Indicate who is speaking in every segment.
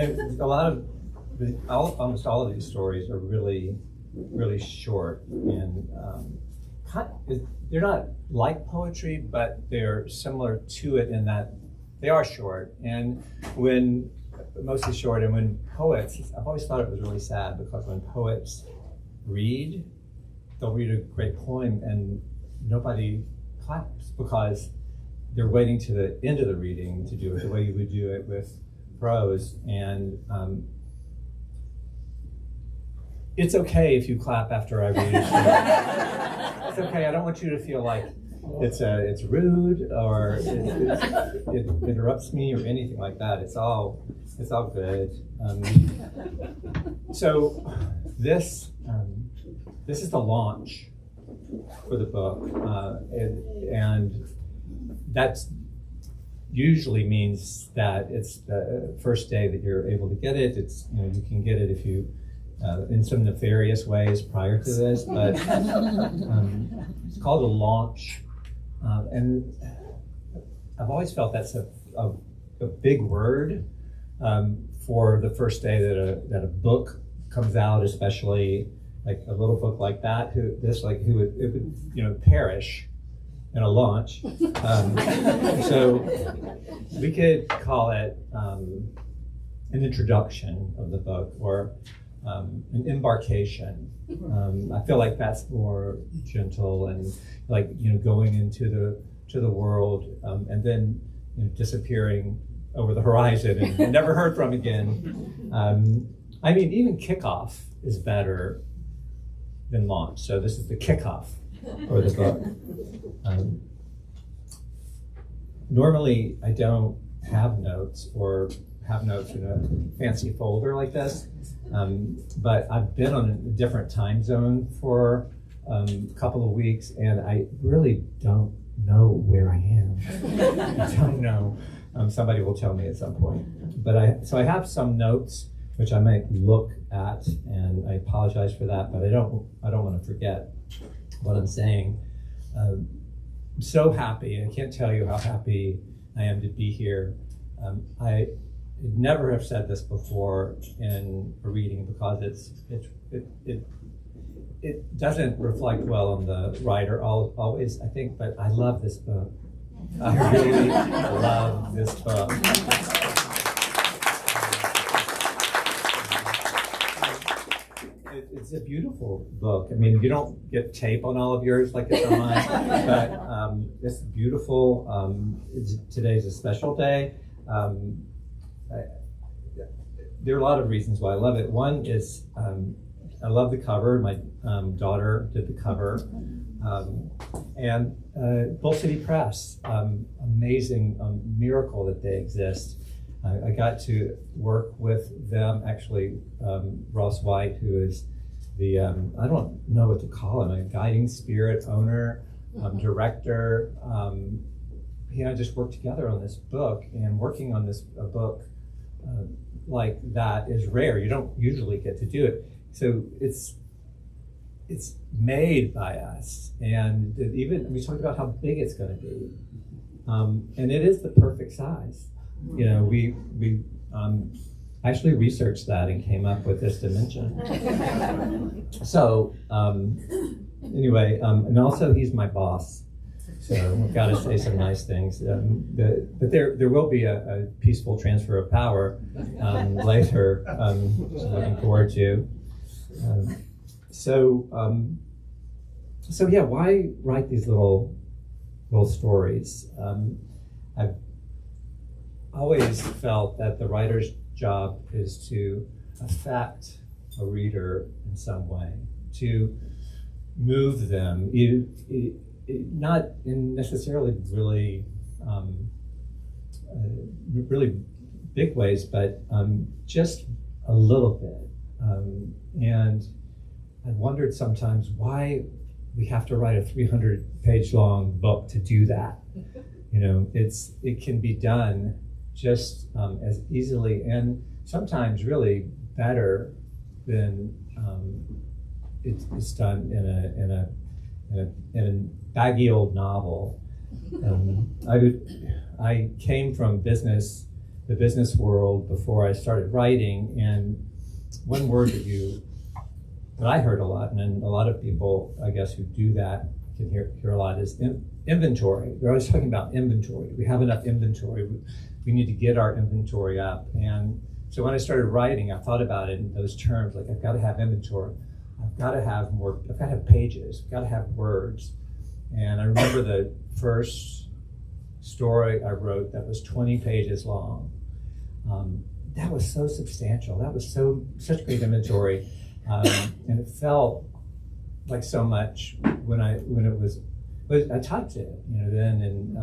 Speaker 1: a lot of almost all of these stories are really, really short, and they're not like poetry, but they're similar to it in that they are short, and mostly short. And when poets, I've always thought it was really sad, because when poets read, they'll read a great poem and nobody claps, because they're waiting to the end of the reading to do it the way you would do it with prose. And it's okay if you clap after I read it. It's okay. I don't want you to feel like it's rude or it interrupts me or anything like that. It's all good. So this is the launch for the book, and that's usually means that it's the first day that you're able to get it. It's, you can get it if you in some nefarious ways prior to this, but it's called a launch, and I've always felt that's a big word for the first day that a book comes out, especially like a little book like that. It would perish in a launch. So we could call it an introduction of the book, or an embarkation. I feel like that's more gentle and like going into the world, and then disappearing over the horizon and never heard from again. I mean, even kickoff is better than launch. So this is the kickoff for the book. Normally, I don't have notes or have notes in a fancy folder like this, but I've been on a different time zone for a couple of weeks, and I really don't know where I am. I don't know. Somebody will tell me at some point. But I have some notes which I might look at, and I apologize for that, but I don't want to forget what I'm saying. I'm so happy. I can't tell you how happy I am to be here. I never have said this before in a reading, because it doesn't reflect well on the writer always, I think, but I love this book. I really love this book. It's a beautiful book. I mean, you don't get tape on all of yours like it's on mine, but it's beautiful. Today's a special day. There are a lot of reasons why I love it. One is I love the cover. My daughter did the cover. And Bull City Press, amazing miracle that they exist. I got to work with them, actually. Ross White, who is the, I don't know what to call him, a guiding spirit, owner, director. He and I just worked together on this book, and working on a book like that is rare. You don't usually get to do it. So it's made by us, and even we talked about how big it's going to be, and it is the perfect size. We actually researched that and came up with this dimension. So anyway, and also he's my boss, so I've got to say some nice things. But there will be a peaceful transfer of power later. Looking forward to. So yeah, why write these little stories? I've always felt that the writer's job is to affect a reader in some way, to move them, not in necessarily really really big ways, but just a little bit. And I've wondered sometimes why we have to write a 300-page long book to do that. It can be done just as easily, and sometimes really better than it's done in a baggy old novel. I came from business the business world before I started writing, and one word that I heard a lot, and a lot of people, I guess, who do that can hear a lot, is inventory. They're always talking about inventory. We have enough inventory. We need to get our inventory up. And so when I started writing, I thought about it in those terms, like I've got to have inventory. I've got to have more, I've got to have pages, I've got to have words. And I remember the first story I wrote that was 20 pages long. That was so substantial. That was such great inventory. And it felt like so much when it was, but I typed it, then, and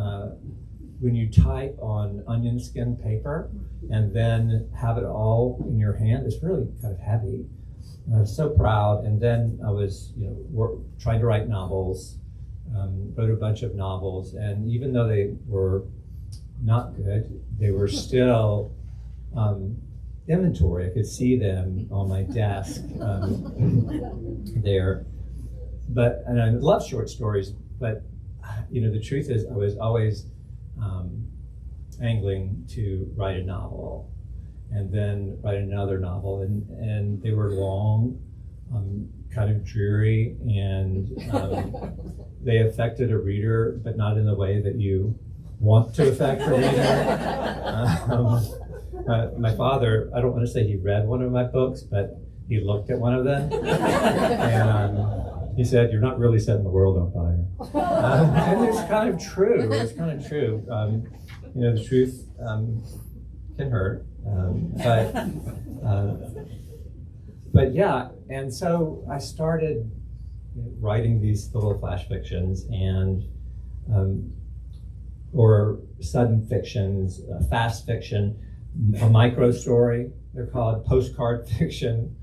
Speaker 1: when you type on onion skin paper and then have it all in your hand, it's really kind of heavy. And I was so proud. And then I was, trying to write novels, wrote a bunch of novels, and even though they were not good, they were still inventory. I could see them on my desk there. And I love short stories, but the truth is I was always angling to write a novel and then write another novel, and they were long, kind of dreary, and they affected a reader, but not in the way that you want to affect a reader. My father, I don't want to say he read one of my books, but he looked at one of them, and he said, "You're not really setting the world on fire." And it's kind of true. It's kind of true. The truth can hurt, but yeah. And so I started writing these little flash fictions and or sudden fictions, fast fiction, a micro story. They're called postcard fiction.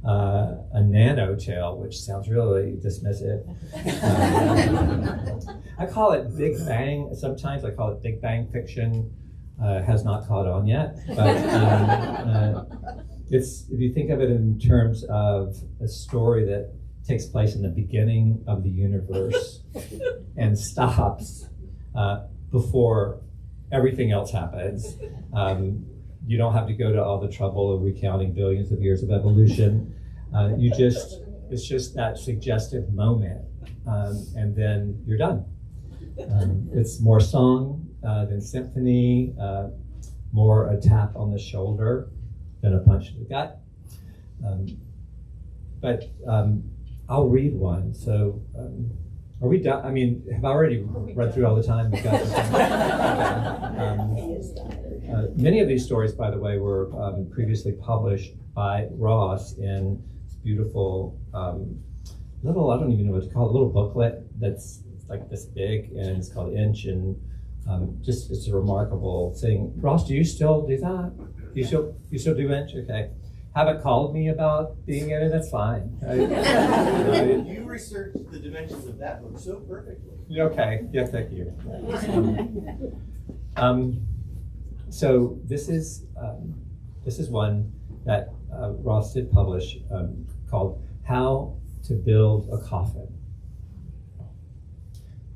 Speaker 1: A nano tale, which sounds really dismissive. I call it Big Bang. Sometimes I call it Big Bang fiction. Has not caught on yet, but it's, if you think of it in terms of a story that takes place in the beginning of the universe and stops before everything else happens. You don't have to go to all the trouble of recounting billions of years of evolution. It's just that suggestive moment, and then you're done. It's more song than symphony, more a tap on the shoulder than a punch in the gut. But I'll read one. So are we done? I mean, have I already read through all the time? We've got many of these stories, by the way, were previously published by Ross in this beautiful little, I don't even know what to call it, little booklet that's like this big, and it's called Inch, and it's a remarkable thing. Ross, do you still do that? You still do Inch? Okay. Haven't called me about being in it, that's fine.
Speaker 2: You researched the dimensions of that book so perfectly.
Speaker 1: Okay, yeah, thank you. So this is one that Ross did publish called How to Build a Coffin.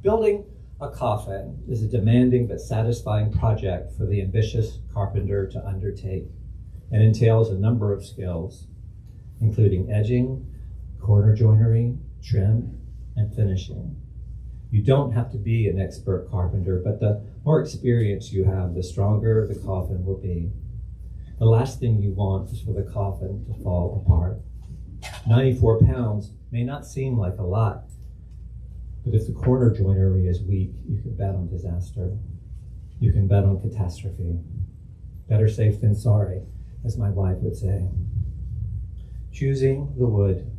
Speaker 1: Building a coffin is a demanding but satisfying project for the ambitious carpenter to undertake, and entails a number of skills, including edging, corner joinery, trim, and finishing. You don't have to be an expert carpenter, but the more experience you have, the stronger the coffin will be. The last thing you want is for the coffin to fall apart. 94 pounds may not seem like a lot, but if the corner joinery is weak, you can bet on disaster. You can bet on catastrophe. Better safe than sorry, as my wife would say. Choosing the wood.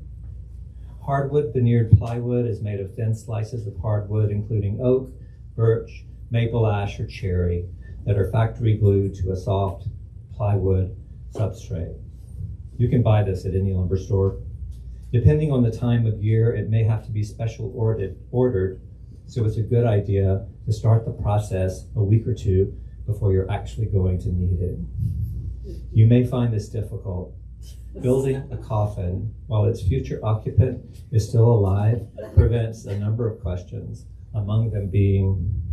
Speaker 1: Hardwood veneered plywood is made of thin slices of hardwood, including oak, birch, maple ash, or cherry, that are factory glued to a soft plywood substrate. You can buy this at any lumber store. Depending on the time of year, it may have to be special ordered, so it's a good idea to start the process a week or two before you're actually going to need it. You may find this difficult. Building a coffin while its future occupant is still alive prevents a number of questions, among them being,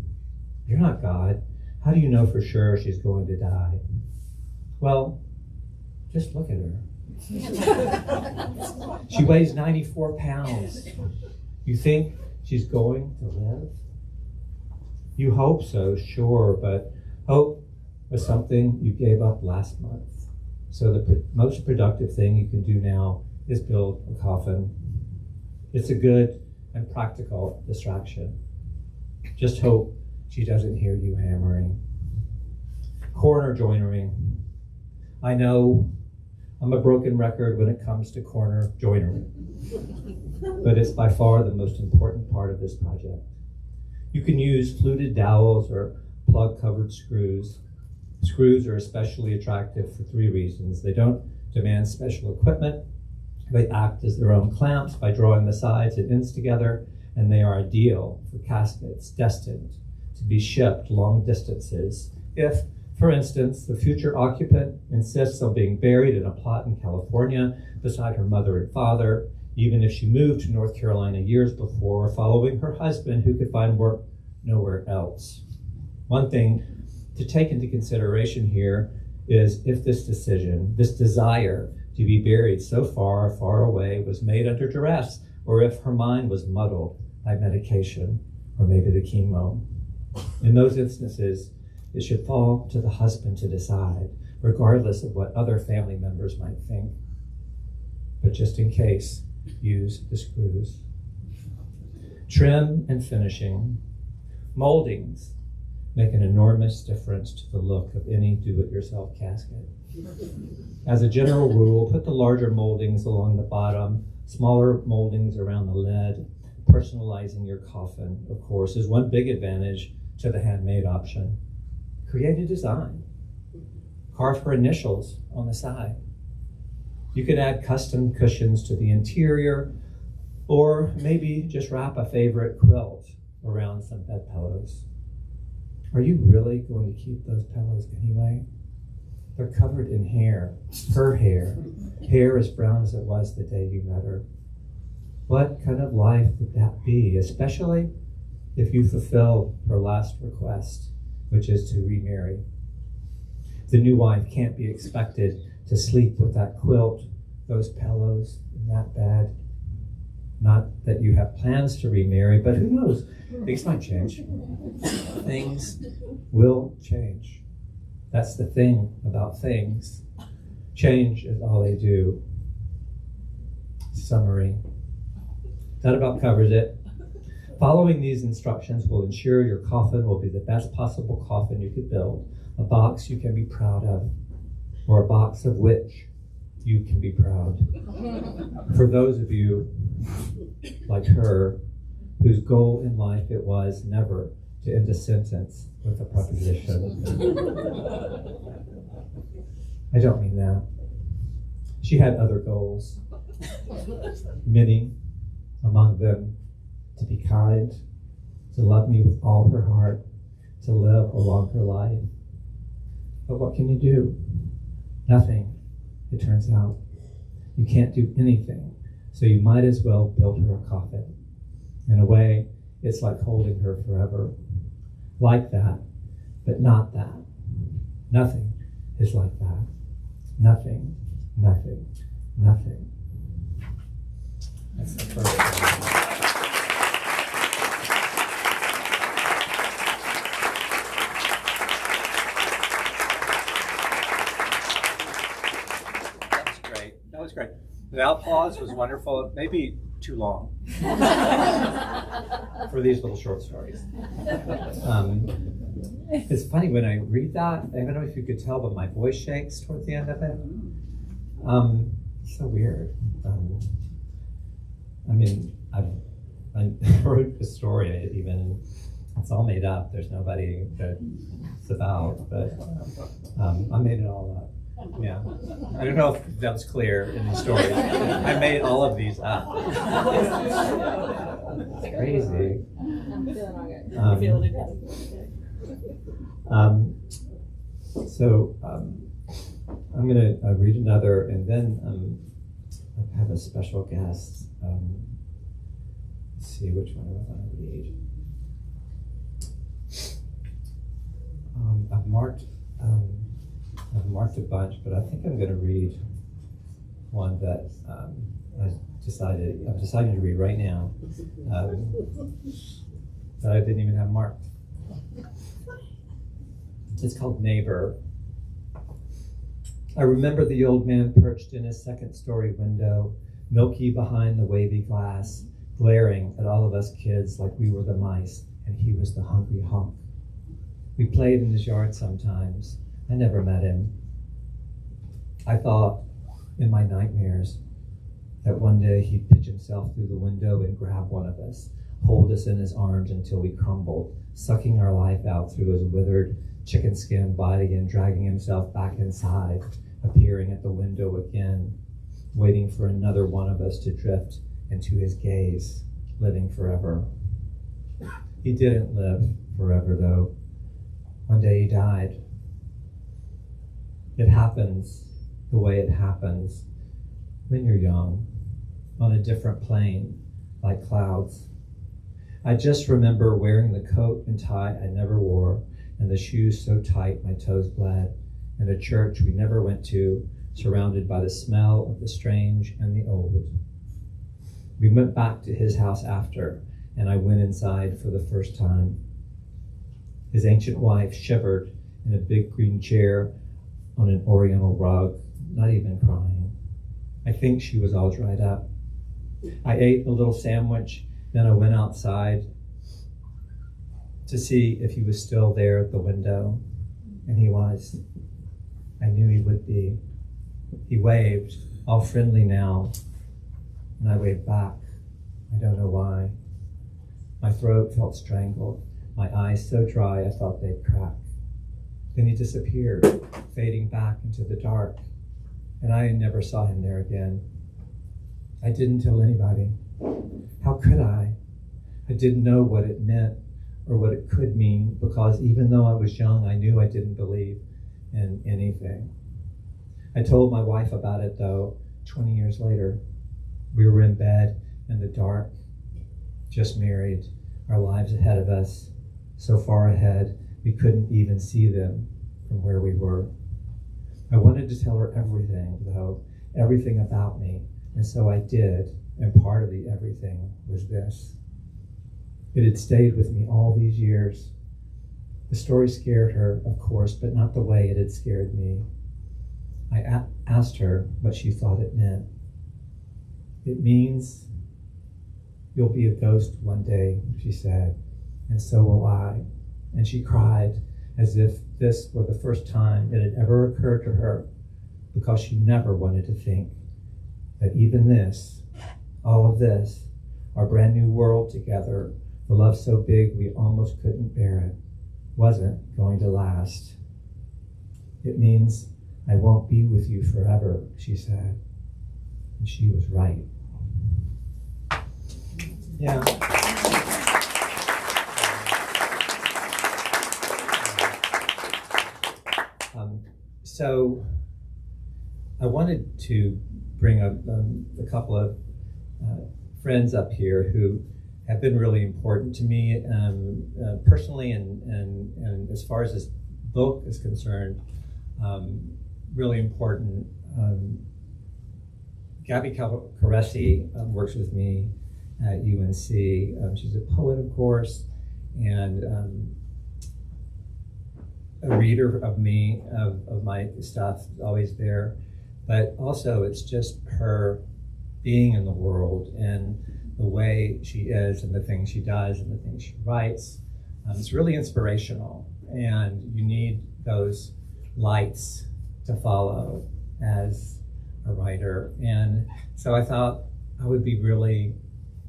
Speaker 1: "You're not God. How do you know for sure she's going to die? Well, just look at her. She weighs 94 pounds. You think she's going to live? You hope so, sure, but hope was something you gave up last month. So the most productive thing you can do now is build a coffin. It's a good and practical distraction. Just hope she doesn't hear you hammering. Corner joinery. I know I'm a broken record when it comes to corner joinery, but it's by far the most important part of this project. You can use fluted dowels or plug-covered screws. Screws are especially attractive for 3 reasons. They don't demand special equipment. They act as their own clamps by drawing the sides and ends together, and they are ideal for caskets destined to be shipped long distances. If, for instance, the future occupant insists on being buried in a plot in California beside her mother and father, even if she moved to North Carolina years before, following her husband who could find work nowhere else. One thing to take into consideration here is if this decision, this desire to be buried so far, far away was made under duress, or if her mind was muddled by medication, or maybe the chemo. In those instances, it should fall to the husband to decide, regardless of what other family members might think. But just in case, use the screws. Trim and finishing. Moldings make an enormous difference to the look of any do-it-yourself casket. As a general rule, put the larger moldings along the bottom, smaller moldings around the lid. Personalizing your coffin, of course, is one big advantage to the handmade option. Create a design. Carve her initials on the side. You could add custom cushions to the interior, or maybe just wrap a favorite quilt around some bed pillows. Are you really going to keep those pillows anyway? They're covered in hair, her hair as brown as it was the day you met her. What kind of life would that be, especially if you fulfill her last request, which is to remarry? The new wife can't be expected to sleep with that quilt, those pillows, in that bed. Not that you have plans to remarry, but who knows? Things might change. Things will change. That's the thing about things. Change is all they do. Summary. That about covers it. Following these instructions will ensure your coffin will be the best possible coffin you could build, a box you can be proud of, or a box of which you can be proud. For those of you, like her, whose goal in life it was never to end a sentence with a preposition. I don't mean that. She had other goals, many, among them to be kind, to love me with all her heart, to live a longer life. But what can you do? Nothing, it turns out. You can't do anything, so you might as well build her a coffin. In a way, it's like holding her forever. Like that, but not that. Nothing is like that. Nothing, nothing, nothing. That's the first one. That was great. The applause was wonderful. Maybe too long for these little short stories. It's funny when I read that, I don't know if you could tell, but my voice shakes towards the end of it. It's so weird. I wrote the story even, it's all made up. There's nobody that it's about, but I made it all up. Yeah, I don't know if that was clear in the story. I made all of these up. It's crazy.
Speaker 3: I'm feeling all good. I'm feeling it.
Speaker 1: So I'm going to read another, and then I have a special guest. Let's see which one I want to read. I've marked a bunch, but I think I'm going to read one that I've decided to read right now that I didn't even have marked. It's called Neighbor. I remember the old man perched in his second-story window, milky behind the wavy glass, glaring at all of us kids like we were the mice and he was the hungry hawk. We played in his yard sometimes. I never met him. I thought, in my nightmares, that one day he'd pitch himself through the window and grab one of us, hold us in his arms until we crumbled, sucking our life out through his withered chicken skin body and dragging himself back inside, appearing at the window again, waiting for another one of us to drift into his gaze, living forever. He didn't live forever, though. One day he died. It happens the way it happens when you're young, on a different plane, like clouds. I just remember wearing the coat and tie I never wore, and the shoes so tight my toes bled, and a church we never went to, surrounded by the smell of the strange and the old. We went back to his house after, and I went inside for the first time. His ancient wife shivered in a big green chair on an oriental rug, not even crying. I think she was all dried up. I ate a little sandwich, then I went outside to see if he was still there at the window, and he was. I knew he would be. He waved, all friendly now, and I waved back. I don't know why. My throat felt strangled, my eyes so dry I thought they'd crack. Then he disappeared, fading back into the dark, and I never saw him there again. I didn't tell anybody. How could I? I didn't know what it meant or what it could mean, because even though I was young, I knew I didn't believe in anything. I told my wife about it, though, 20 years later. We were in bed in the dark, just married, our lives ahead of us, so far ahead we couldn't even see them from where we were. I wanted to tell her everything, though, everything about me, and so I did, and part of the everything was this. It had stayed with me all these years. The story scared her, of course, but not the way it had scared me. I asked her what she thought it meant. It means you'll be a ghost one day, she said, and so will I. And she cried as if this were the first time it had ever occurred to her, because she never wanted to think that even this, all of this, our brand new world together, the love so big we almost couldn't bear it, wasn't going to last. It means I won't be with you forever, she said. And she was right. Yeah. So I wanted to bring a couple of friends up here who have been really important to me personally, and as far as this book is concerned, really important. Gabby Caresi works with me at UNC. She's a poet, of course, and a reader of me, of my stuff, is always there. But also it's just her being in the world and the way she is and the things she does and the things she writes. It's really inspirational, and you need those lights to follow as a writer. And so I thought I would be really,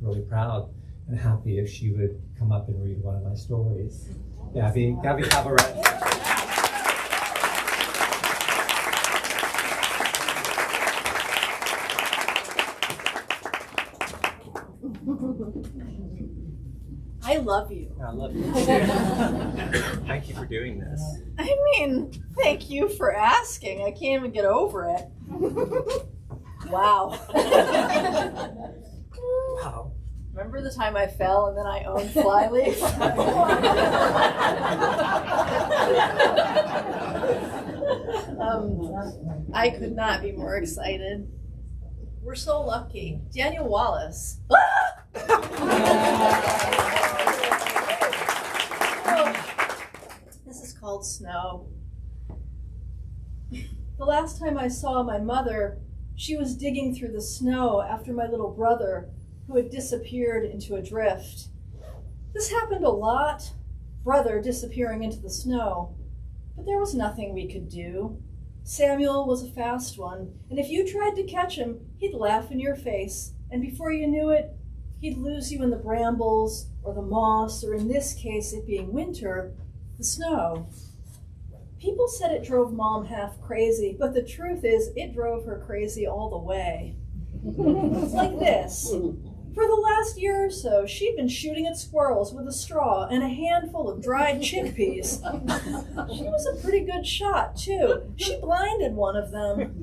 Speaker 1: really proud and happy if she would come up and read one of my stories. Gabby Cabaret.
Speaker 3: I love you.
Speaker 1: I love you. Thank you for doing this.
Speaker 3: I mean, thank you for asking. I can't even get over it. Wow.
Speaker 1: Wow.
Speaker 3: Remember the time I fell and then I owned Flyleaf? I could not be more excited. We're so lucky. Daniel Wallace. This is called snow. The last time I saw my mother, she was digging through the snow after my little brother, who had disappeared into a drift. This happened a lot, brother disappearing into the snow, but there was nothing we could do. Samuel was a fast one, and if you tried to catch him, he'd laugh in your face, and before you knew it, he'd lose you in the brambles or the moss, or in this case, it being winter, the snow. People said it drove Mom half crazy, but the truth is it drove her crazy all the way. It's like this. For the last year or so, she'd been shooting at squirrels with a straw and a handful of dried chickpeas. She was a pretty good shot, too. She blinded one of them.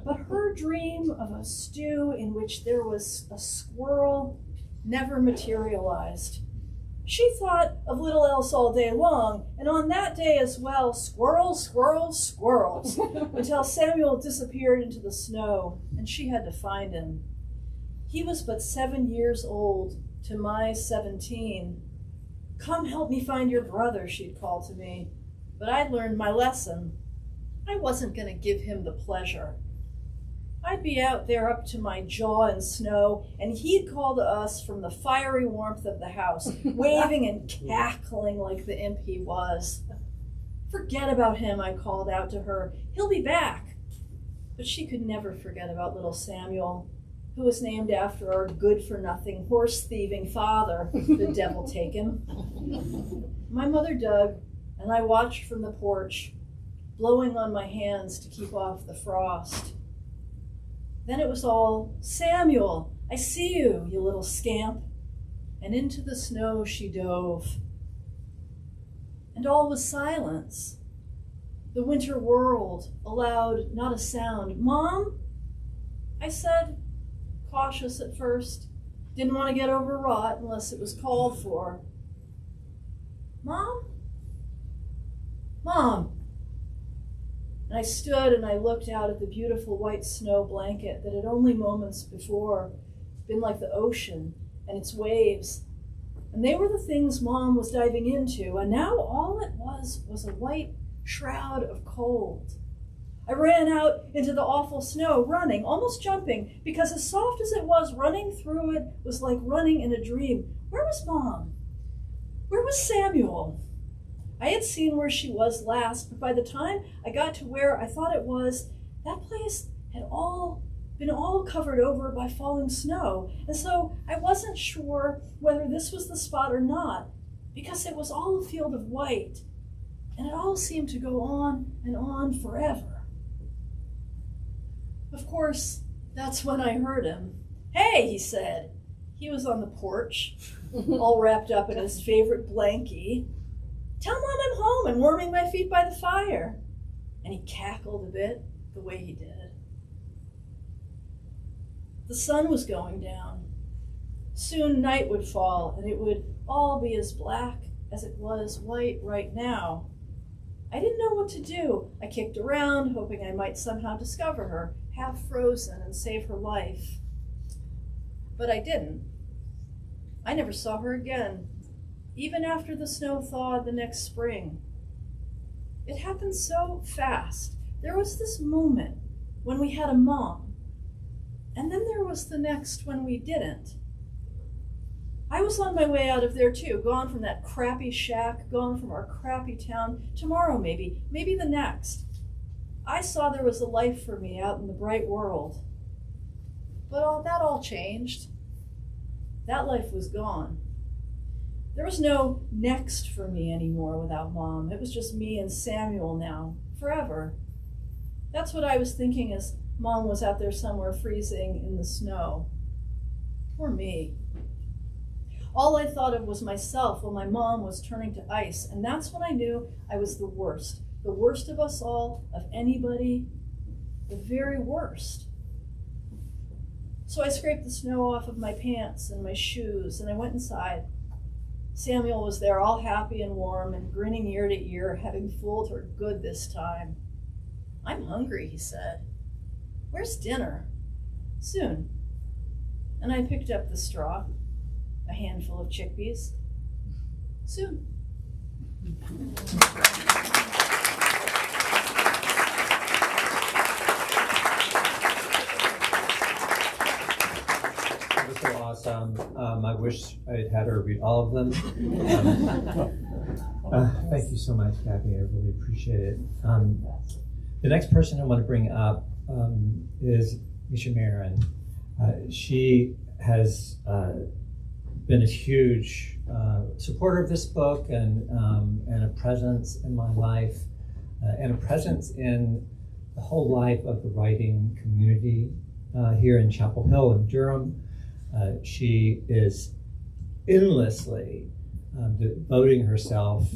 Speaker 3: But her dream of a stew in which there was a squirrel never materialized. She thought of little else all day long, and on that day as well, squirrels, squirrels, squirrels, until Samuel disappeared into the snow, and she had to find him. He was but 7 years old to my 17. Come help me find your brother, she'd call to me. But I'd learned my lesson. I wasn't going to give him the pleasure. I'd be out there up to my jaw in snow, and he'd call to us from the fiery warmth of the house, waving and cackling like the imp he was. Forget about him, I called out to her. He'll be back. But she could never forget about little Samuel, who was named after our good-for-nothing, horse-thieving father, the devil take him. My mother dug, and I watched from the porch, blowing on my hands to keep off the frost. Then it was all, Samuel, I see you, you little scamp. And into the snow she dove. And all was silence. The winter world allowed not a sound. Mom? I said, cautious at first. Didn't want to get overwrought unless it was called for. Mom? Mom? And I stood and I looked out at the beautiful white snow blanket that had only moments before been like the ocean and its waves. And they were the things Mom was diving into, and now all it was a white shroud of cold. I ran out into the awful snow, running, almost jumping, because as soft as it was, running through it was like running in a dream. Where was Mom? Where was Samuel? I had seen where she was last, but by the time I got to where I thought it was, that place had been all covered over by falling snow. And so I wasn't sure whether this was the spot or not, because it was all a field of white, and it all seemed to go on and on forever. Of course, that's when I heard him. Hey, he said. He was on the porch, all wrapped up in his favorite blankie. Tell Mom I'm home and warming my feet by the fire. And he cackled a bit the way he did. The sun was going down. Soon night would fall, and it would all be as black as it was white right now. I didn't know what to do. I kicked around, hoping I might somehow discover her, half frozen, and save her life. But I didn't. I never saw her again, even after the snow thawed the next spring. It happened so fast. There was this moment when we had a mom, and then there was the next when we didn't. I was on my way out of there too, gone from that crappy shack, gone from our crappy town, tomorrow maybe the next. I saw there was a life for me out in the bright world. But that all changed. That life was gone. There was no next for me anymore without Mom. It was just me and Samuel now, forever. That's what I was thinking as Mom was out there somewhere freezing in the snow. Poor me. All I thought of was myself while my mom was turning to ice, and that's when I knew I was the worst of us all, of anybody, the very worst. So I scraped the snow off of my pants and my shoes, and I went inside. Samuel was there, all happy and warm and grinning ear to ear, having fooled her good this time. "I'm hungry," he said. "Where's dinner?" "Soon." And I picked up the straw, a handful of chickpeas. "Soon."
Speaker 1: So awesome. I wish I'd had her read all of them. Thank you so much, Kathy. I really appreciate it. The next person I want to bring up is Misha Marin. She has been a huge supporter of this book and a presence in my life and a presence in the whole life of the writing community here in Chapel Hill in Durham. She is endlessly devoting herself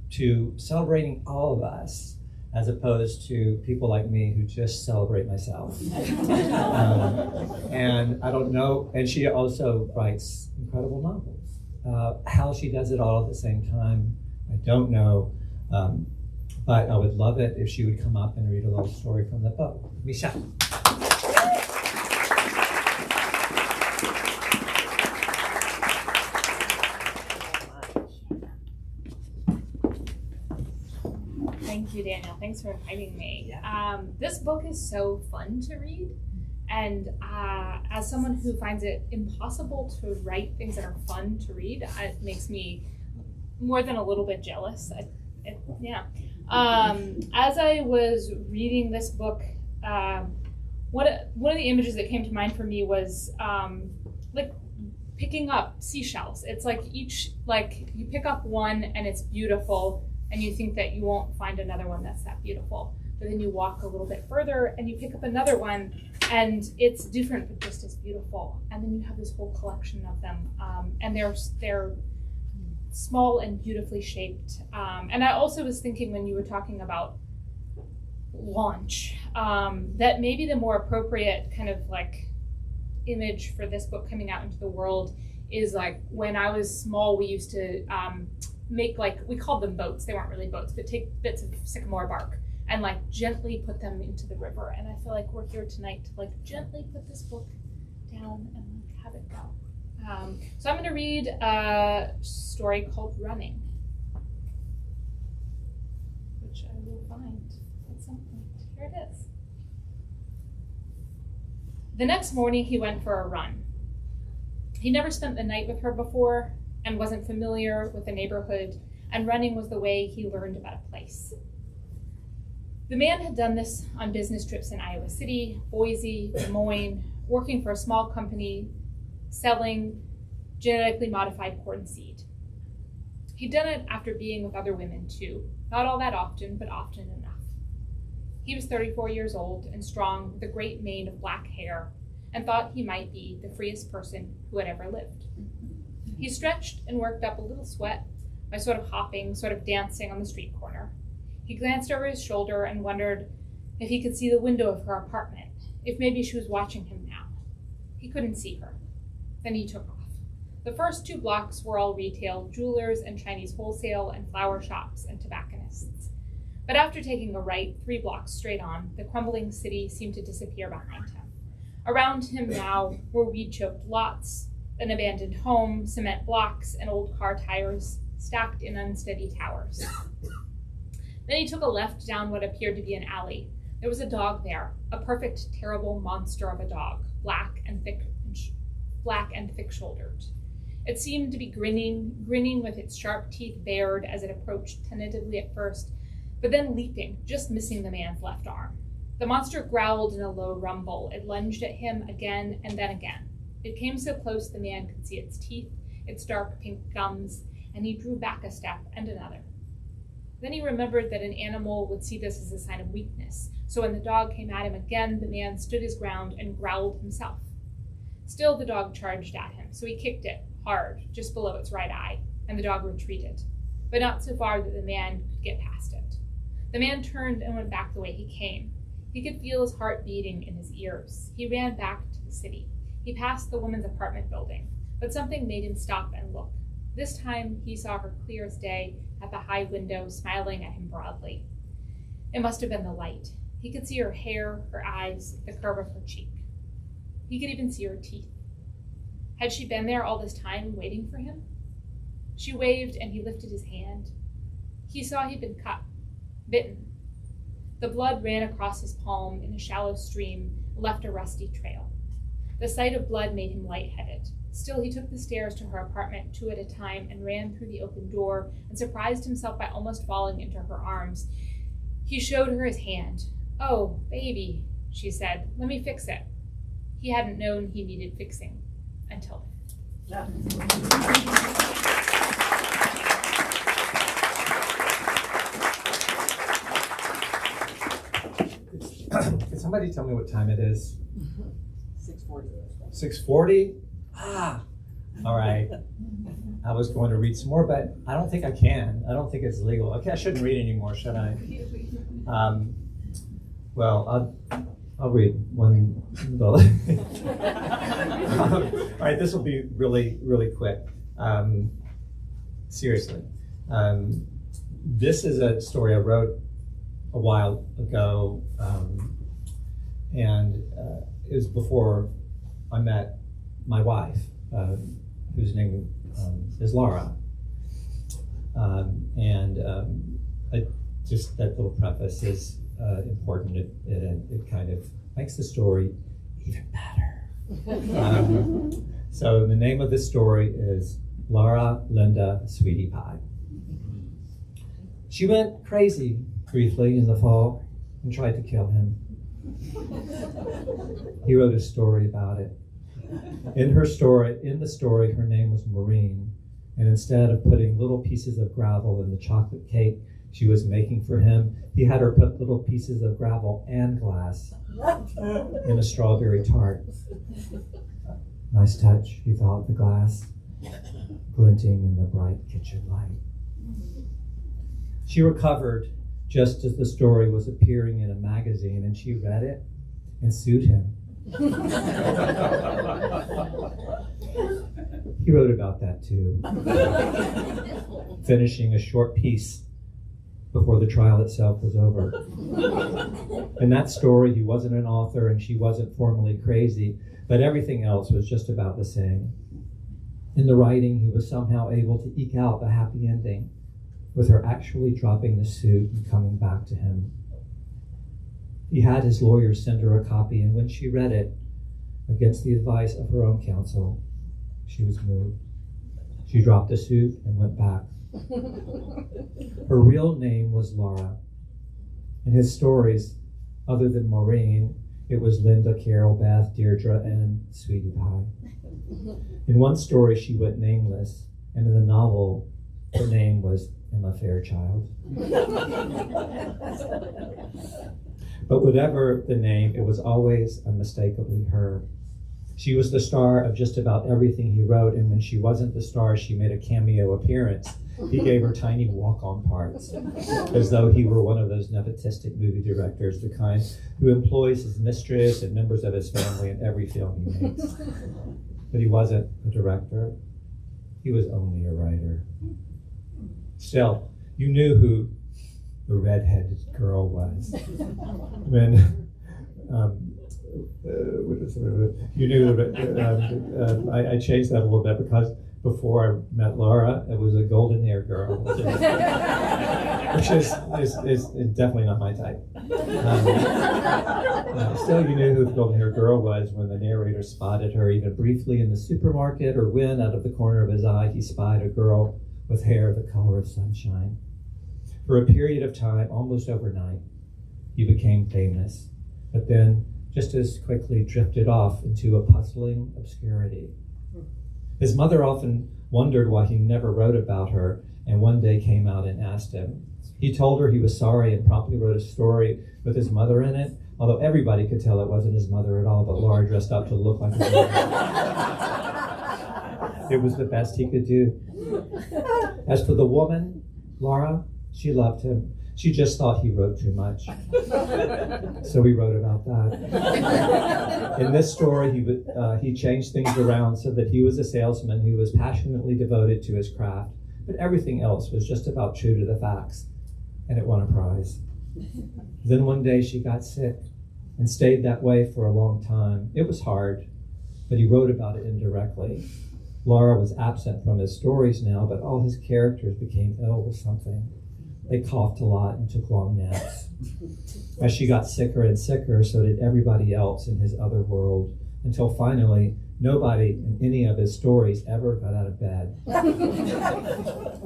Speaker 1: to celebrating all of us, as opposed to people like me who just celebrate myself. And I don't know, and she also writes incredible novels. How she does it all at the same time, I don't know, but I would love it if she would come up and read a little story from the book. Misha.
Speaker 4: Thank you, Daniel. Thanks for inviting me. This book is so fun to read, and as someone who finds it impossible to write things that are fun to read, it makes me more than a little bit jealous. As I was reading this book, one of the images that came to mind for me was like picking up seashells. It's like you pick up one and it's beautiful, and you think that you won't find another one that's that beautiful. But then you walk a little bit further and you pick up another one and it's different but just as beautiful. And then you have this whole collection of them. And they're small and beautifully shaped. And I also was thinking when you were talking about launch, that maybe the more appropriate kind of like image for this book coming out into the world is like when I was small, we used to make, like, we called them boats. They weren't really boats, but take bits of sycamore bark and like gently put them into the river. And I feel like we're here tonight to like gently put this book down and like have it go. So I'm going to read a story called Running, which I will find at some point. Here it is. The next morning he went for a run. He never spent the night with her before and wasn't familiar with the neighborhood, and running was the way he learned about a place. The man had done this on business trips in Iowa City, Boise, Des Moines, working for a small company selling genetically modified corn seed. He'd done it after being with other women too, not all that often, but often enough. He was 34 years old and strong with a great mane of black hair and thought he might be the freest person who had ever lived. He stretched and worked up a little sweat by sort of hopping, sort of dancing on the street corner. He glanced over his shoulder and wondered if he could see the window of her apartment, if maybe she was watching him now. He couldn't see her. Then he took off. The first 2 blocks were all retail, jewelers and Chinese wholesale and flower shops and tobacconists. But after taking a right 3 blocks straight on, the crumbling city seemed to disappear behind him. Around him now were weed-choked lots, an abandoned home, cement blocks, and old car tires stacked in unsteady towers. Then he took a left down what appeared to be an alley. There was a dog there, a perfect, terrible monster of a dog, black and thick-shouldered. It seemed to be grinning with its sharp teeth bared as it approached tentatively at first, but then leaping, just missing the man's left arm. The monster growled in a low rumble. It lunged at him again and then again. It came so close the man could see its teeth, its dark pink gums, and he drew back a step and another. Then he remembered that an animal would see this as a sign of weakness, so when the dog came at him again, the man stood his ground and growled himself. Still the dog charged at him, so he kicked it hard, just below its right eye, and the dog retreated, but not so far that the man could get past it. The man turned and went back the way he came. He could feel his heart beating in his ears. He ran back to the city. He passed the woman's apartment building, but something made him stop and look. This time, he saw her clear as day at the high window, smiling at him broadly. It must have been the light. He could see her hair, her eyes, the curve of her cheek. He could even see her teeth. Had she been there all this time waiting for him? She waved and he lifted his hand. He saw he'd been cut, bitten. The blood ran across his palm in a shallow stream and left a rusty trail. The sight of blood made him lightheaded. Still, he took the stairs to her apartment 2 at a time and ran through the open door and surprised himself by almost falling into her arms. He showed her his hand. "Oh, baby," she said, "let me fix it." He hadn't known he needed fixing until then.
Speaker 1: Can somebody tell me what time it is?
Speaker 5: 6:40.
Speaker 1: 6:40? Ah, all right. I was going to read some more, but I don't think I can. I don't think it's legal. Okay, I shouldn't read anymore, should I? Well, I'll read one. All right, this will be really, really quick. Seriously. This is a story I wrote a while ago, and it was before I met my wife, whose name is Laura. Just that little preface is important. It kind of makes the story even better. So the name of this story is Laura Linda Sweetie Pie. She went crazy briefly in the fall and tried to kill him. He wrote a story about it. In the story, her name was Maureen, and instead of putting little pieces of gravel in the chocolate cake she was making for him, he had her put little pieces of gravel and glass in a strawberry tart. Nice touch, he thought, the glass glinting in the bright kitchen light. She recovered just as the story was appearing in a magazine, and she read it and sued him. He wrote about that too, finishing a short piece before the trial itself was over. In that story, he wasn't an author and she wasn't formally crazy, but everything else was just about the same. In the writing, he was somehow able to eke out a happy ending, with her actually dropping the suit and coming back to him. He had his lawyer send her a copy, and when she read it, against the advice of her own counsel, she was moved. She dropped the suit and went back. Her real name was Laura. In his stories, other than Maureen, it was Linda, Carol, Beth, Deirdre, and Sweetie Pie. In one story, she went nameless, and in the novel, her name was Emma Fairchild. But whatever the name, it was always unmistakably her. She was the star of just about everything he wrote, and when she wasn't the star, she made a cameo appearance. He gave her tiny walk-on parts, as though he were one of those nepotistic movie directors, the kind who employs his mistress and members of his family in every film he makes. But he wasn't a director. He was only a writer. Still, you knew who the red-headed girl was. When you knew that I changed that a little bit because before I met Laura, it was a golden-haired girl, which is definitely not my type. Still, you knew who the golden-haired girl was when the narrator spotted her even briefly in the supermarket, or when, out of the corner of his eye, he spied a girl with hair the color of sunshine. For a period of time, almost overnight, he became famous, but then just as quickly drifted off into a puzzling obscurity. His mother often wondered why he never wrote about her, and one day came out and asked him. He told her he was sorry and promptly wrote a story with his mother in it, although everybody could tell it wasn't his mother at all, but Laura dressed up to look like his mother. It was the best he could do. As for the woman, Laura, she loved him. She just thought he wrote too much. So we wrote about that. In this story, he changed things around so that he was a salesman who was passionately devoted to his craft, but everything else was just about true to the facts, and it won a prize. Then one day she got sick and stayed that way for a long time. It was hard, but he wrote about it indirectly. Laura was absent from his stories now, but all his characters became ill with something. They coughed a lot and took long naps. As she got sicker and sicker, so did everybody else in his other world, until finally, nobody in any of his stories ever got out of bed.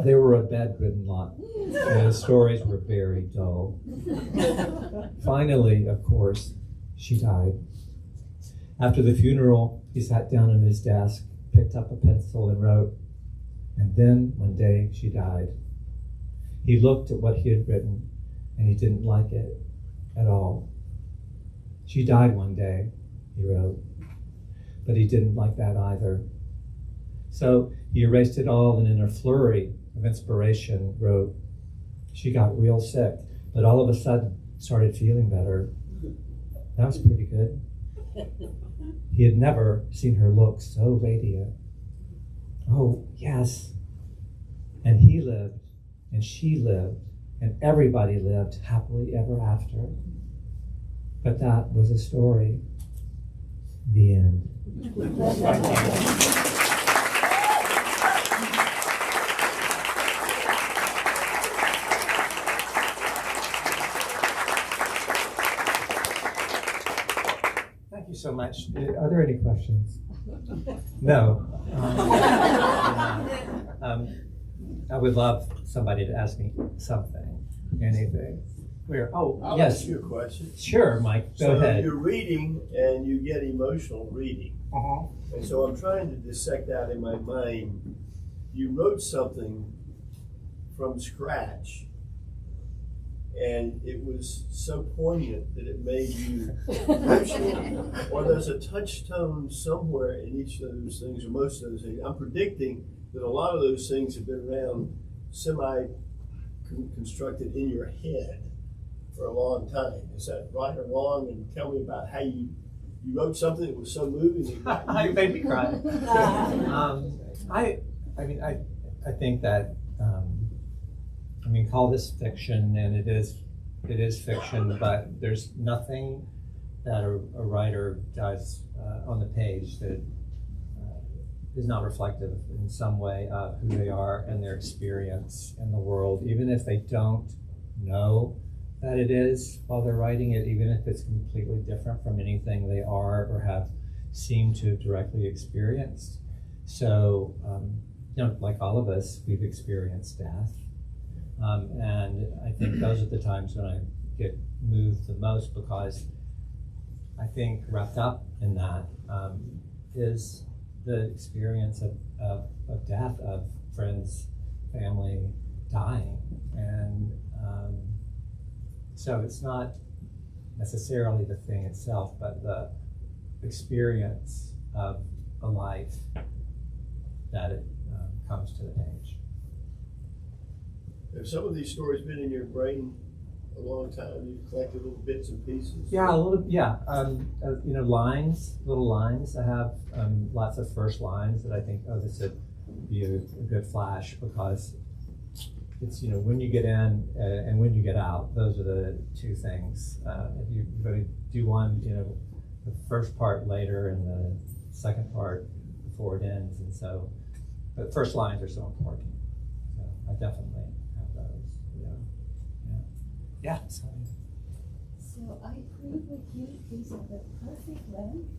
Speaker 1: They were a bedridden lot, and his stories were very dull. Finally, of course, she died. After the funeral, he sat down at his desk, picked up a pencil and wrote, and then one day she died. He looked at what he had written, and he didn't like it at all. She died one day, he wrote, but he didn't like that either. So he erased it all, and in a flurry of inspiration wrote, she got real sick, but all of a sudden started feeling better. That was pretty good. He had never seen her look so radiant. Oh, yes. And he lived, and she lived, and everybody lived happily ever after. But that was a story. The end. Thank you so much. Are there any questions? No. I would love somebody to ask me something, anything.
Speaker 6: I'll
Speaker 1: Yes.
Speaker 6: ask you a question.
Speaker 1: Sure, Mike, go
Speaker 6: So
Speaker 1: ahead.
Speaker 6: you're reading and you get emotional reading.
Speaker 1: Uh-huh.
Speaker 6: And so I'm trying to dissect out in my mind. You wrote something from scratch and it was so poignant that it made you emotional. Or there's a touchstone somewhere in each of those things, or most of those things. I'm predicting that a lot of those things have been around semi-constructed in your head for a long time. Is that right or wrong? And tell me about how you wrote something that was so moving.
Speaker 1: You made me cry. I think that call this fiction, and it is fiction, but there's nothing that a writer does on the page that is not reflective in some way of who they are and their experience in the world, even if they don't know that it is while they're writing it, even if it's completely different from anything they are or have seemed to have directly experienced. So, like all of us, we've experienced death. And I think those are the times when I get moved the most, because I think wrapped up in that is the experience of death, of friends, family dying. And so it's not necessarily the thing itself, but the experience of a life that it comes to the page.
Speaker 6: Have some of these stories been in your brain a long time? You've collected little bits and pieces?
Speaker 1: Yeah, a little, yeah. Lines, little lines. I have lots of first lines that I think, oh, this would be a good flash, because it's, when you get in and when you get out, those are the two things. If you're going to do one, the first part later and the second part before it ends. And so, but first lines are so important. So I definitely have those. Yeah.
Speaker 7: So I agree with you. These are the perfect length.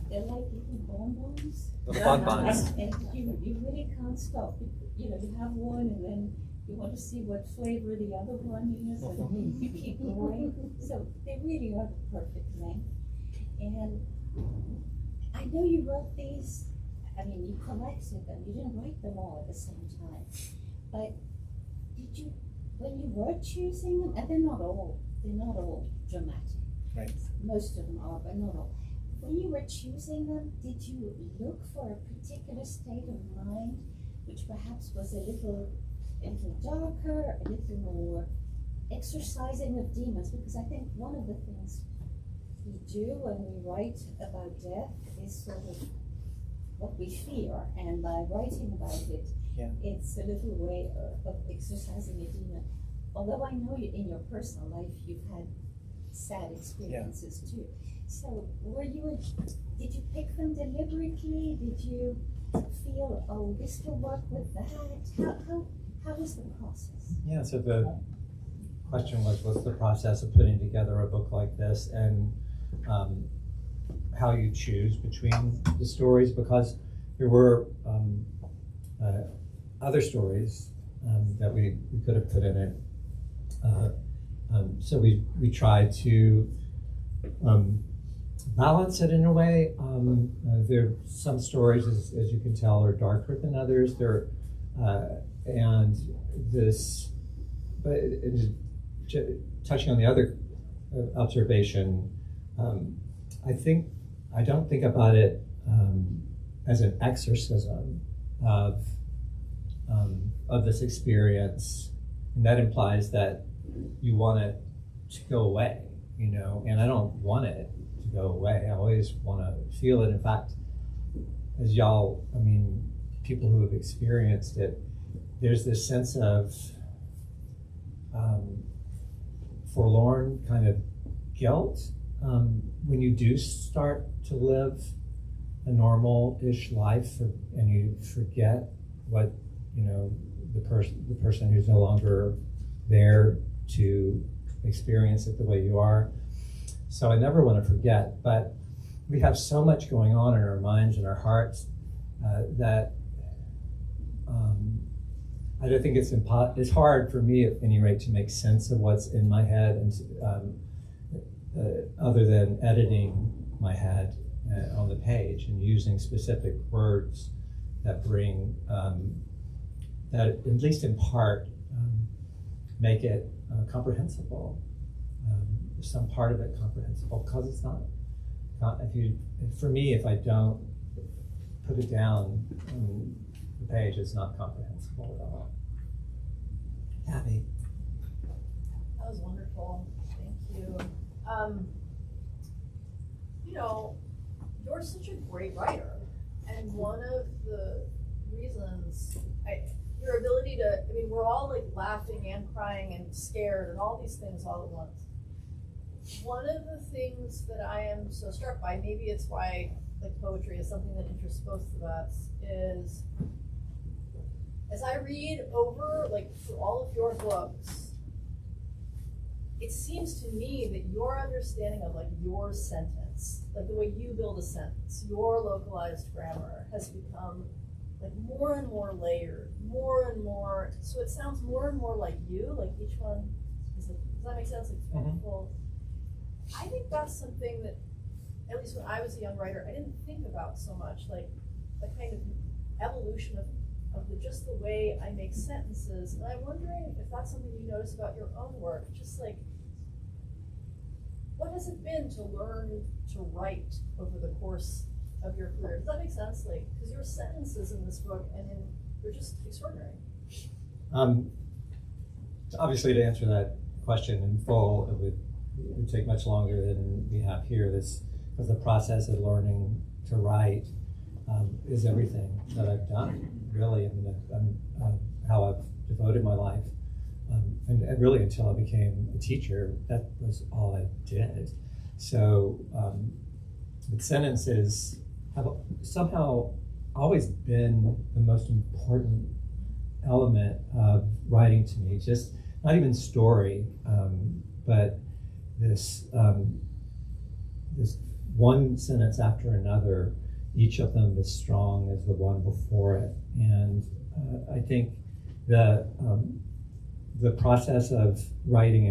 Speaker 7: They're like little bonbons.
Speaker 1: The bonbons.
Speaker 7: And you really can't stop. You have one, and then you want to see what flavor the other one is, and you keep going. So they really are the perfect length. And I know you wrote these. You collected them. You didn't write them all at the same time. But did you? When you were choosing them, and they're not all dramatic.
Speaker 1: Right.
Speaker 7: Most of them are, but not all. When you were choosing them, did you look for a particular state of mind, which perhaps was a little darker, a little more exercising of demons, because I think one of the things we do when we write about death is sort of what we fear, and by writing about it,
Speaker 1: Yeah.
Speaker 7: it's a little way of exercising a demon. Although I know you, in your personal life you've had sad experiences too. So did you pick them deliberately? Did you feel, oh, this will work with that? How was the process?
Speaker 1: Yeah, so the question was, what's the process of putting together a book like this, and how you choose between the stories, because there were other stories that we could have put in it. So we tried to balance it in a way. There some stories, as you can tell, are darker than others. Touching on the other observation, I don't think about it as an exorcism of this experience, and that implies that you want it to go away, and I don't want it to go away. I always want to feel it. In fact, as people who have experienced it, there's this sense of forlorn kind of guilt when you do start to live a normal-ish life, and you forget what the person who's no longer there to experience it the way you are. So I never want to forget, but we have so much going on in our minds and our hearts that I don't think it's hard for me, at any rate, to make sense of what's in my head, and other than editing my head on the page and using specific words that bring, that at least in part, make it comprehensible, some part of it comprehensible, because it's not, for me, if I don't put it down on the page, it's not comprehensible at all. Abby.
Speaker 3: That was wonderful. Thank you. You're such a great writer, and one of the reasons, your ability to, we're all like laughing and crying and scared and all these things all at once. One of the things that I am so struck by, maybe it's why like poetry is something that interests both of us, is as I read over through all of your books, it seems to me that your understanding of your sentence, the way you build a sentence, your localized grammar has become more and more layered, more and more, so it sounds more and more like you, each one is does that make sense? It's wonderful. I think that's something that, at least when I was a young writer, I didn't think about so much, the kind of evolution of just the way I make sentences. And I'm wondering if that's something you notice about your own work, just what has it been to learn to write over the course of your career? Does that make sense? Because your sentences in this book, they're just extraordinary.
Speaker 1: Obviously, to answer that question in full, it would take much longer than we have here. Because the process of learning to write is everything that I've done, really. How I've devoted my life. And really, until I became a teacher, that was all I did. So, the sentences have somehow always been the most important element of writing to me. Just not even story, but this one sentence after another, each of them as strong as the one before it. And I think the process of writing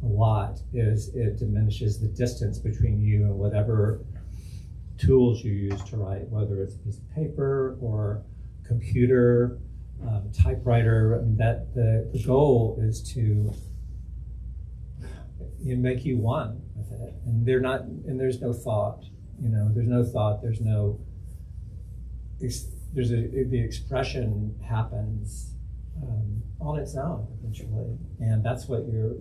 Speaker 1: a lot is it diminishes the distance between you and whatever tools you use to write, whether it's a piece of paper or computer, typewriter. That the goal is to make you one with it, and there's no thought. There's no thought. The expression happens on its own eventually, and that's what you're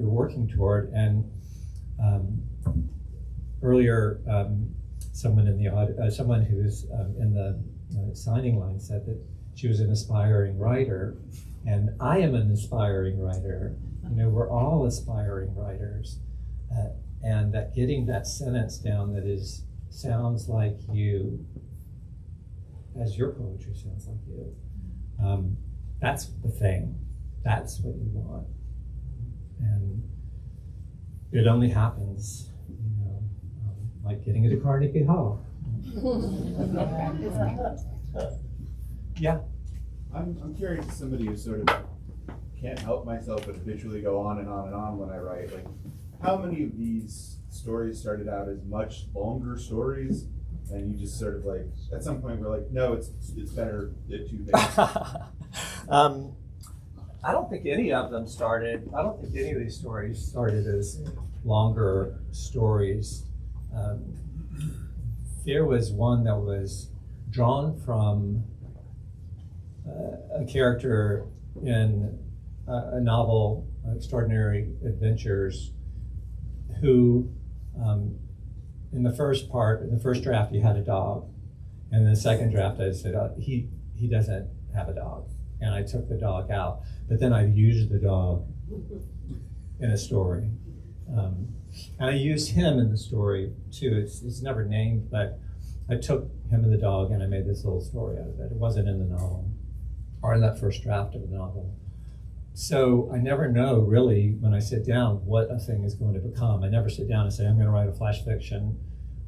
Speaker 1: working toward. And earlier, someone who was in the signing line said that she was an aspiring writer, and I am an aspiring writer. We're all aspiring writers, and that getting that sentence down that sounds like you, as your poetry sounds like you. That's the thing. That's what you want, and it only happens, like getting into Carnegie Hall. Yeah.
Speaker 8: I'm curious, as somebody who sort of can't help myself but habitually go on and on and on when I write. Like, how many of these stories started out as much longer stories, and you just sort of like, at some point, we're like, no, it's better at 2 pages.
Speaker 1: I don't think any of them started. I don't think any of these stories started as longer stories. There was one that was drawn from a character in a novel, Extraordinary Adventures, who in the first draft, he had a dog. And in the second draft, I said, he doesn't have a dog. And I took the dog out. But then I used the dog in a story. And I used him in the story, too. It's never named, but I took him and the dog, and I made this little story out of it. It wasn't in the novel, or in that first draft of the novel. So I never know, really, when I sit down, what a thing is going to become. I never sit down and say, I'm going to write a flash fiction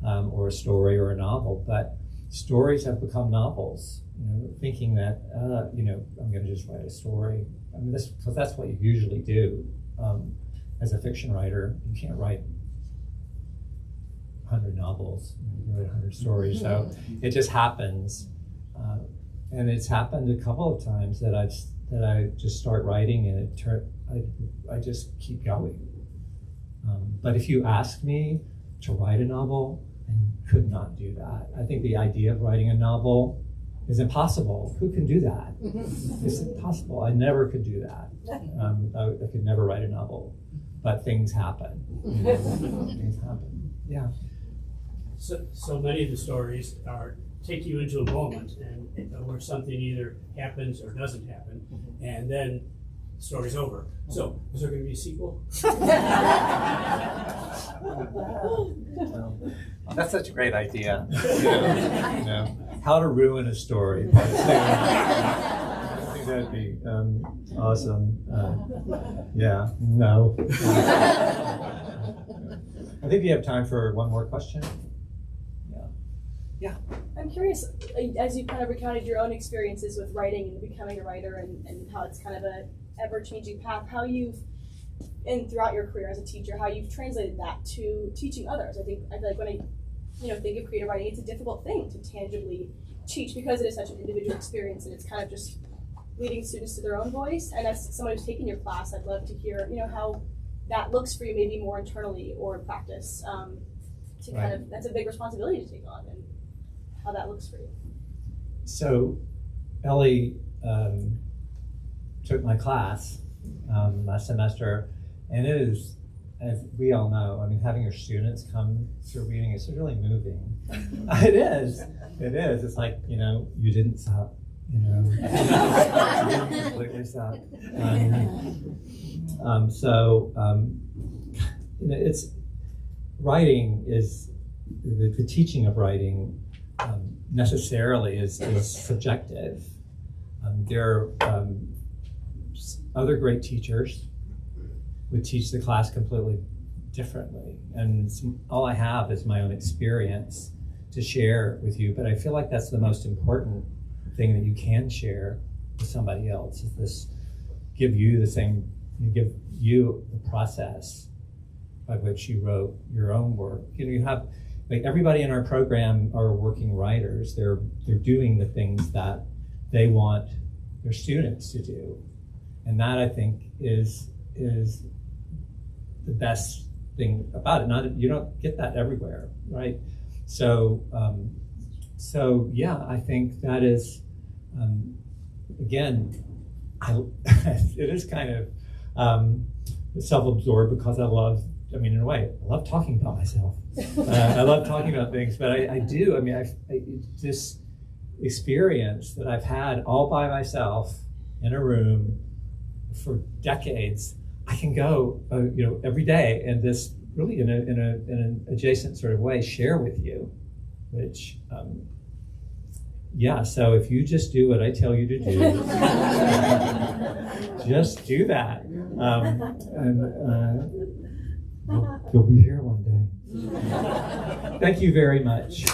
Speaker 1: or a story or a novel. But stories have become novels, thinking that, I'm going to just write a story. I mean, because that's what you usually do. As a fiction writer, you can't write 100 novels, you can write 100 stories. So it just happens. And it's happened a couple of times that I just start writing, and I just keep going. But if you ask me to write a novel, I could not do that. I think the idea of writing a novel is impossible. Who can do that? It's impossible. I never could do that. I could never write a novel. But things happen. Things happen. Yeah.
Speaker 9: So many of the stories take you into a moment and where something either happens or doesn't happen, and then the story's over. So is there going to be a sequel?
Speaker 1: That's such a great idea. How to ruin a story. I think that'd be awesome. Yeah. No. I think you have time for one more question. Yeah.
Speaker 10: I'm curious, as you kind of recounted your own experiences with writing and becoming a writer, and how it's kind of a ever-changing path, how you've, and throughout your career as a teacher, how you've translated that to teaching others. I feel like when I think of creative writing, it's a difficult thing to tangibly teach because it is such an individual experience, and it's kind of just leading students to their own voice. And as someone who's taken your class, I'd love to hear, how that looks for you, maybe more internally or in practice. That's a big responsibility to take on, and how that looks for you.
Speaker 1: So Ellie took my class last semester, and it is, as we all know, having your students come through reading is really moving. It is. It's like, you didn't stop, you didn't completely stop. It's writing is, the teaching of writing necessarily is subjective. There are other great teachers would teach the class completely differently, and all I have is my own experience to share with you. But I feel like that's the most important thing that you can share with somebody else, is this give you the process by which you wrote your own work. You have, like, everybody in our program are working writers. They're doing the things that they want their students to do, and that, I think, is the best thing about it. You don't get that everywhere, right? So yeah, I think that is again, it is kind of self-absorbed because I in a way, I love talking about myself. I love talking about things, but I do. This experience that I've had all by myself in a room for decades, I can go, every day, and this really in an adjacent sort of way share with you, which. So if you just do what I tell you to do, just do that. And you'll be here one day. Thank you very much.